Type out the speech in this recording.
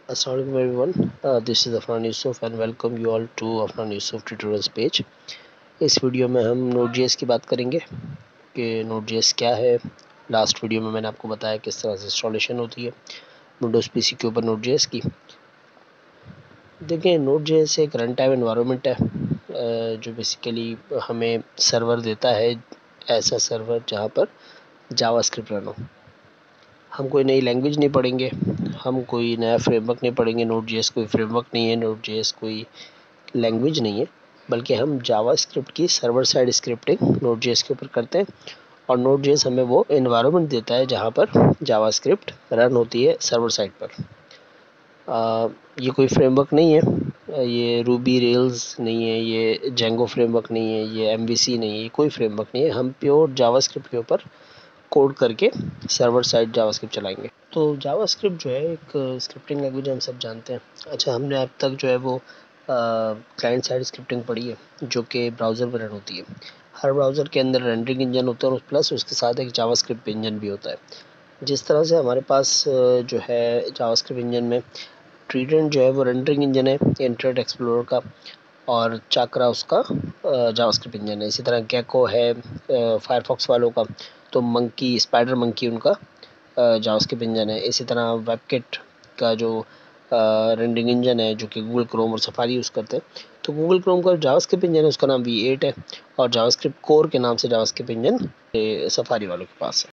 Assalamualaikum everyone. This is Afnan Yusuf and welcome you all to Afnan Yusuf tutorials page. इस video में हम Node.js की बात करेंगे कि Node.js क्या है। लास्ट वीडियो में मैंने आपको बताया किस तरह से इंस्टॉलेशन होती है विंडोज़ पीसी के ऊपर Node.js की। देखिए Node.js एक रन टाइम एनवायरनमेंट है जो बेसिकली हमें सर्वर देता है, ऐसा सर्वर जहाँ पर जावास्क्रिप्ट रन हो। हम कोई नई लैंग्वेज नहीं पढ़ेंगे, हम कोई नया फ्रेमवर्क नहीं पढ़ेंगे। Node.js कोई फ्रेमवर्क नहीं है, Node.js कोई लैंग्वेज नहीं है, बल्कि हम जावास्क्रिप्ट की सर्वर साइड स्क्रिप्टिंग Node.js के ऊपर करते हैं और Node.js हमें वो एनवायरनमेंट देता है जहाँ पर जावास्क्रिप्ट रन होती है सर्वर साइड पर। ये कोई फ्रेमवर्क नहीं है, ये रूबी रेल्स नहीं है, ये जेंगो फ्रेमवर्क नहीं है, ये MVC नहीं है, ये कोई फ्रेमवर्क नहीं है। हम प्योर जावास्क्रिप्ट के ऊपर कोड करके सर्वर साइड जावास्क्रिप्ट चलाएंगे। तो जावास्क्रिप्ट जो है एक स्क्रिप्टिंग लैंग्वेज हम सब जानते हैं। अच्छा, हमने अब तक जो है वो क्लाइंट साइड स्क्रिप्टिंग पढ़ी है जो कि ब्राउज़र पर रन होती है। हर ब्राउज़र के अंदर रेंडरिंग इंजन होता है और प्लस उसके साथ एक जावास्क्रिप्ट इंजन भी होता है। जिस तरह से हमारे पास जो है जावास्क्रिप्ट इंजन में ट्रीडेंट जो है वो रेंडरिंग इंजन है इंटरनेट एक्सप्लोरर का, और चाकरा उसका जावास्क्रिप्ट इंजन है। इसी तरह गेको है फायरफॉक्स वालों का, तो मंकी स्पाइडर मंकी उनका जावास्क्रिप्ट इंजन है। इसी तरह वेबकिट का जो रेंडरिंग इंजन है जो कि गूगल क्रोम और सफारी यूज़ करते हैं, तो गूगल क्रोम का जावास्क्रिप्ट इंजन है उसका नाम V8 है और जावास्क्रिप्ट कोर के नाम से जावास्क्रिप्ट इंजन सफारी वालों के पास है।